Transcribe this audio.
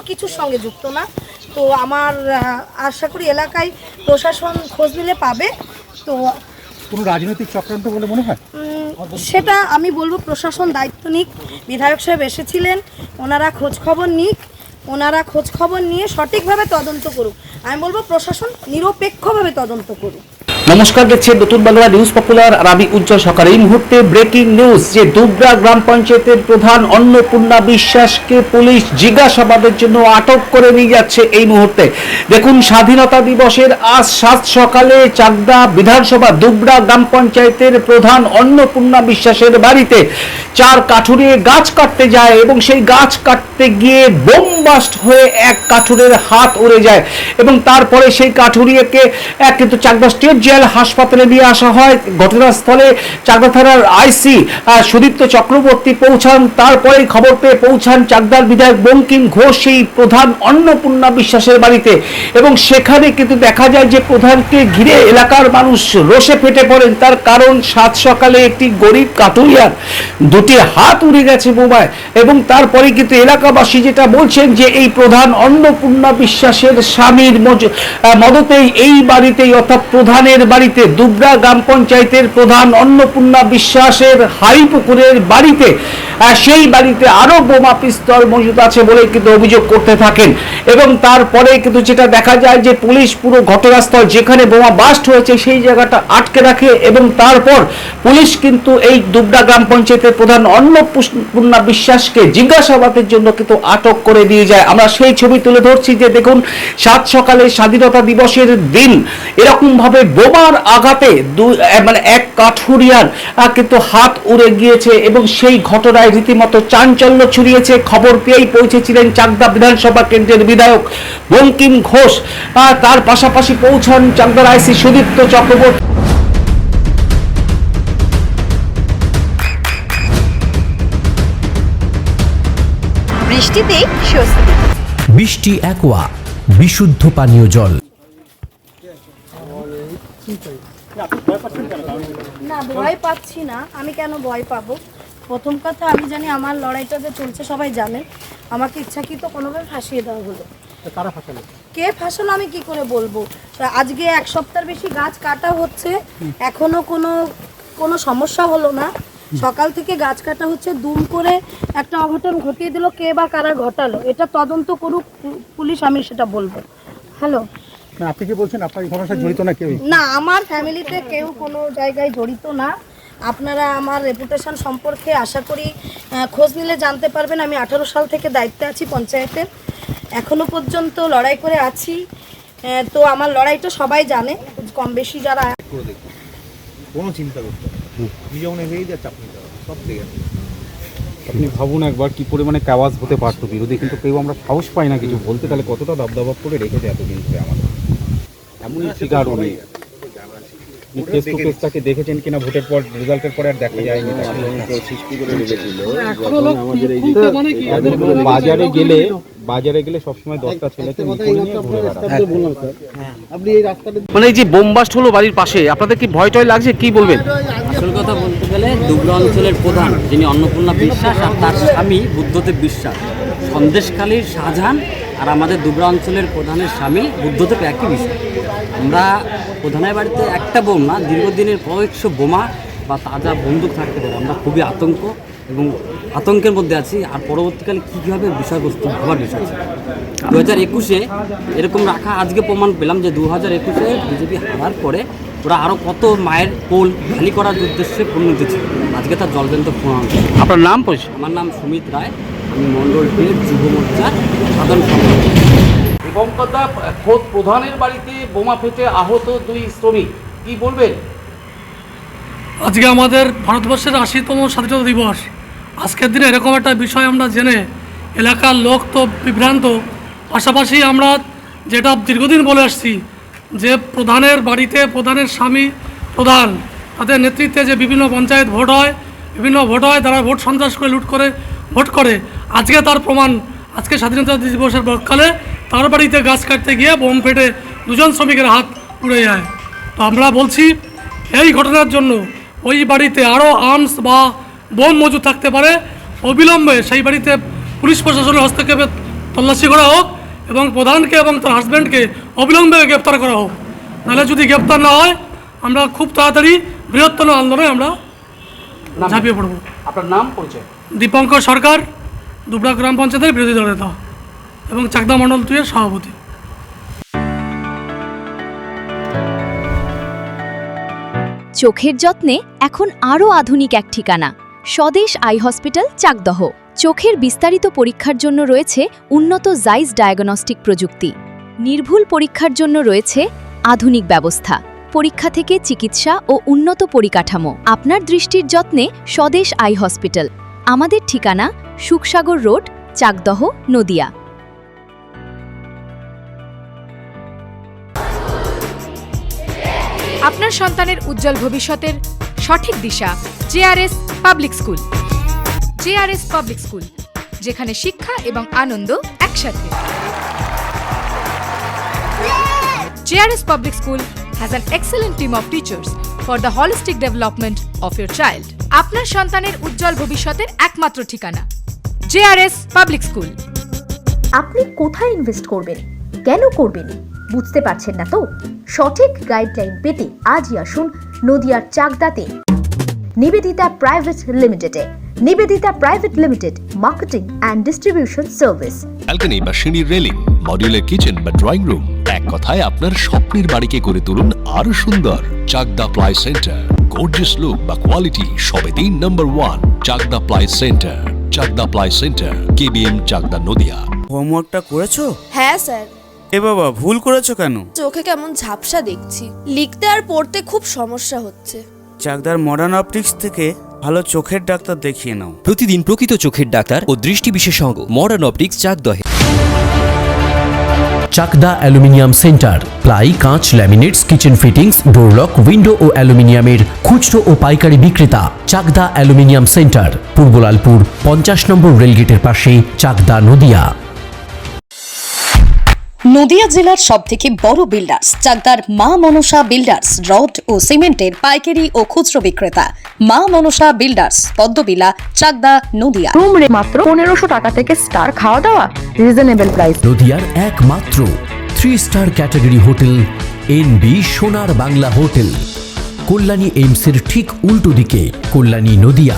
কিছুর সঙ্গে যুক্ত না। তো আমার আশা করি এলাকায় প্রশাসন খোঁজ নিলে পাবে। তো কোনো রাজনৈতিক চক্রান্ত বলে মনে হয়? সেটা আমি বলবো প্রশাসন দায়িত্ব নিক। বিধায়ক সাহেব এসেছিলেন, ওনারা খোঁজখবর নিয়ে সঠিকভাবে তদন্ত করুক। আমি বলবো প্রশাসন নিরপেক্ষভাবে তদন্ত করুক। নমস্কার, দেখছেন নতুন বাংলা নিউজ পপুলার। আমি উজ্জ্বল সরকার। এই মুহূর্তে ব্রেকিং নিউজ যে দুবরা গ্রাম পঞ্চায়েতের প্রধান অন্নপূর্ণা বিশ্বাসকে পুলিশ জিজ্ঞাসাবাদের জন্য আটক করে নিয়ে যাচ্ছে এই মুহূর্তে। দেখুন, স্বাধীনতা দিবসের আজ 7 সকালে চাকদা বিধানসভা দুবরা গ্রাম পঞ্চায়েতের প্রধান অন্নপূর্ণা বিশ্বাসের বাড়িতে 4 কাঠুরিয়ে গাছ কাটতে যায় এবং সেই গাছ কাটতে গিয়ে বোম বাস্ট হয়ে এক কাঠুরের হাত উড়ে যায় এবং তারপরে সেই কাঠুরিয়াকে কিন্তু চাকদা স্টেট জেল হাসপাতালে নিয়ে আসা হয়। ঘটনাস্থলে চাকদা থানার আইসি সুদীপ্ত চক্রবর্তী পৌঁছান। তারপরে খবর পেয়ে পৌঁছান চাকদার বিধায়ক বঙ্কিম ঘোষ সেই প্রধান অন্নপূর্ণা বিশ্বাসের বাড়িতে এবং সেখানে কিন্তু দেখা যায় যে প্রধানকে ঘিরে এলাকার মানুষ রোষে ফেটে পড়েন। তার কারণ 7 সকালে একটি গরিব কাঠুরিয়ার 2টি হাত উড়ে গেছে বোমায় এবং তারপরে কিন্তু এলাকাবাসী যেটা বলছেন যে এই প্রধান অন্নপূর্ণা বিশ্বাসের স্বামীর মদতেই এই বাড়িতেই অর্থাৎ প্রধানের বাড়িতে দুবরা গ্রাম পঞ্চায়েতের প্রধান অন্নপূর্ণা বিশ্বাসের হাইপুকুরের বাড়িতে সেই বাড়িতে আরো বোমা পিস্তল মজুদ আছে বলে কিন্তু অভিযোগ করতে থাকেন এবং তারপরে কিন্তু যেটা দেখা যায় যে পুলিশ পুরো ঘটনাস্থল যেখানে বোমা বাস্ট হয়েছে সেই জায়গাটা আটকে রাখে এবং তারপর পুলিশ কিন্তু এই দুবরা গ্রাম পঞ্চায়েতের প্রধান অন্নপূর্ণা বিশ্বাসকে জিজ্ঞাসাবাদের জন্য কিন্তু আটক করে দিয়ে যায়। আমরা সেই ছবি তুলে ধরছি যে দেখুন, 7 সকালে স্বাধীনতা দিবসের দিন এরকম ভাবে বোমার আঘাতে এক কাঠুরিয়ার কিন্তু হাত উড়ে গিয়েছে এবং সেই ঘটনায় রীতিমতো চাঞ্চল্য ছড়িয়েছে। খবর পেয়েই পৌঁছেছিলেন চাকদা বিধানসভা কেন্দ্রের বিধায়ক বঙ্কিম ঘোষ। তার পাশাপাশি পৌঁছান চাকদার আইসি সুদীপ্ত চক্রবর্তী। বৃষ্টিতে স্বস্তি। বৃষ্টি অ্যাকোয়া বিশুদ্ধ পানীয় জল। না, ভয় পাচ্ছি না। আমি কেন ভয় পাবো? প্রথম কথা, আমি জানি আমার লড়াইটা যে চলছে সবাই জানে। আমাকে ইচ্ছাকৃত কোনোভাবে ফাঁসিয়ে দেওয়া হলো। কে ফাঁসালো আমি কি করে বলবো? আজকে 1 সপ্তাহের বেশি গাছ কাটা হচ্ছে, এখনো কোনো সমস্যা হলো না। সকাল থেকে গাছ কাটা হচ্ছে, দুম করে একটা অঘটন ঘটিয়ে দিল। কে বা কারা ঘটালো এটা তদন্ত করুক পুলিশ, আমি সেটা বলবো। হ্যালো, না আপনি কি বলছেন আপনার এই ঘটনার সাথে জড়িত না কেউ? না, আমার ফ্যামিলিতে কেউ কোনো জায়গায় জড়িত না। আপনারা আমার রেপুটেশন সম্পর্কে আশা করি খোঁজ নিলে জানতে পারবেন। আমি 18 সাল থেকে দায়িত্বে আছি পঞ্চায়েতে, এখনো পর্যন্ত লড়াই করে আছি। তো আমার লড়াইটা সবাই জানে, কম বেশি যারা। কোনো চিন্তা করতে যেমন হয়ে যাচ্ছে আপনি সব ঠিক আছে। আপনি ভাবুন একবার কি পরিমাণে কাওয়াজ হতে পারতো বিরোধী, কিন্তু কেউ আমরা সাহস পাই না কিছু বলতে। তাহলে কতটা দাবদাবা করে রেখেছে এতদিন ধরে আমাদের। এমনই শিকার উনি ফেস টু ফেস তাকে দেখেছেন কিনা ভোটের পর রেজাল্টের পরে আর দেখা যায়নি। বাজারে গেলে সবসময় 10টা ছেলেকে ঘুরে মানে এই যে বোম বাস্ট হলো বাড়ির পাশে, আপনাদের কি ভয় টয় লাগছে? কি বলবেন? আসল কথা বলতে গেলে দুবরা অঞ্চলের প্রধান যিনি অন্নপূর্ণা বিশ্বাস আর তার স্বামী বুদ্ধদেব বিশ্বাস, সন্দেশখালীর শাহজাহান আর আমাদের দুবরা অঞ্চলের প্রধানের স্বামী বুদ্ধদেব একই বিষয়। আমরা প্রধানের বাড়িতে একটা বোম না, দীর্ঘদিনের কয়েকশো বোমা বা তাজা বন্দুক থাকতে পারে। আমরা খুবই আতঙ্কের মধ্যে আছি। আর পরবর্তীকালে কী হবে বিষয়বস্তু ভাবার বিষয় ছিল। 2021-এ এরকম রাখা, আজকে প্রমাণ পেলাম যে 2021-এ বিজেপি হারার পরে ওরা আরও কত মায়ের পোল খালি করার উদ্দেশ্যে পরিণত ছিল। আজকে তার জলজন্ত প্রমাণ। আপনার নাম পরিচয়? আমার নাম সুমিত রায়, আমি মণ্ডল টির যুব মোর্চার সাধারণ সম্পাদক। এবং কথা, খোদ প্রধানের বাড়িতে বোমা ফেটে আহত 2 শ্রমিক, কি বলবেন? আজকে আমাদের ভারতবর্ষের 80তম স্বাধীনতা দিবস। আজকের দিনে এরকম একটা বিষয় আমরা জেনে এলাকার লোক তো বিভ্রান্ত। পাশাপাশি আমরা যেটা দীর্ঘদিন বলে আসছি যে প্রধানের বাড়িতে প্রধানের স্বামী প্রধান, তাদের নেতৃত্বে যে বিভিন্ন পঞ্চায়েত ভোট হয়, তারা ভোট সন্ত্রাস করে লুট করে ভোট করে। আজকে তার প্রমাণ, আজকে স্বাধীনতা দিবসের বর্ষকালে তার বাড়িতে গাছ কাটতে গিয়ে বোম ফেটে 2জন শ্রমিকের হাত উড়ে যায়। তো আমরা বলছি এই ঘটনার জন্য ওই বাড়িতে আরও আর্মস বা বোম মজুদ থাকতে পারে। অবিলম্বে সেই বাড়িতে পুলিশ প্রশাসনের হস্তক্ষেপের তল্লাশি করা হোক এবং প্রধানকে এবং তার হাজব্যান্ডকে অবিলম্বে গ্রেপ্তার করা হোক। নাহলে যদি গ্রেপ্তার না হয় আমরা খুব তাড়াতাড়ি বৃহত্তর আন্দোলনে আমরা ঝাঁপিয়ে পড়ব। আপনার নাম পরিচয়? দীপঙ্কর সরকার, দুবরা গ্রাম পঞ্চায়েতের বিরোধী দল নেতা এবং চাকদা মণ্ডল 2 এর সভাপতি। চোখের যত্নে এখন আরও আধুনিক এক ঠিকানা, স্বদেশ আই হসপিটাল, চাকদহ। চোখের বিস্তারিত পরীক্ষার জন্য রয়েছে উন্নত জাইস ডায়াগনস্টিক প্রযুক্তি। নির্ভুল পরীক্ষার জন্য রয়েছে আধুনিক ব্যবস্থা, পরীক্ষা থেকে চিকিৎসা ও উন্নত পরিকাঠামো। আপনার দৃষ্টির যত্নে স্বদেশ আই হসপিটাল। আমাদের ঠিকানা সুখসাগর রোড, চাকদহ, নদিয়া। আপনার সন্তানের উজ্জ্বল ভবিষ্যতের সঠিক দিশা JRS public school. JRS public school, যেখানে শিক্ষা এবং আনন্দ একসাথে। JRS public school has an excellent team of teachers for the holistic development of your child. আপনার সন্তানের উজ্জ্বল ভবিষ্যতের একমাত্র ঠিকানা জেআরএস পাবলিক স্কুল। আপনি কোথায় ইনভেস্ট করবেন, কেন করবেন বুঝতে পারছেন না তো? সঠিক গাইডলাইন পেতে আজই আসুন নদিয়ার চাকদাতে নিবেদিতা প্রাইভেট লিমিটেডে। Nivedita private limited, marketing and distribution service. Balcony বা সিঁড়ির রেলিং, মডিউলার কিচেন বা ড্রয়িং রুম, এক কথায় আপনার স্বপ্নের বাড়িকে করে তুলুন আরো সুন্দর। Chakda ply centre, gorgeous look বা কোয়ালিটি সবে 3 number 1 Chakda ply centre. Chakda ply centre, KBM, Chakda, Nadia. হোমওয়ার্কটা করেছো? হ্যাঁ স্যার। এ বাবা, ভুল করেছো কেন? চোখে কেমন ঝাপসা দেখছি, লিখতে আর পড়তে খুব সমস্যা হচ্ছে। চাকদার মডার্ন অপটিক্স থেকে ভালো চোখের ডাক্তার দেখিয়ে নাও। প্রতিদিন প্রকৃত চোখের ডাক্তার ও দৃষ্টি বিশেষজ্ঞ মডার্ন অপটিক্স, চাকদহে। চাকদা অ্যালুমিনিয়াম সেন্টার, প্লাই, কাঁচ, laminates, kitchen fittings, door lock, window ও অ্যালুমিনিয়ামের খুচরো ও পাইকারি বিক্রেতা। চাকদা অ্যালুমিনিয়াম সেন্টার, পূর্ব লালপুর 50 নম্বর রেলগেটের পাশে, চাকদা, নদিয়া। নদিয়া জেলার সবথেকে বড় বিল্ডার্স চাকদার মা মনসা বিল্ডার্স, রড ও সিমেন্টের পাইকারি ও খুচরো বিক্রেতা। মা মনসা বিল্ডার্স, পদ্মবিলা, চাকদা, নদিয়া। রুম রে মাত্র 1500 টাকা থেকে স্টার, খাওয়া দাওয়া রিজনেবল প্রাইস। নদিয়ার একমাত্র 3 স্টার ক্যাটাগরি হোটেল এনবি সোনার বাংলা হোটেল, কল্যাণী এইমসের ঠিক উল্টো দিকে, কল্যাণী, নদিয়া।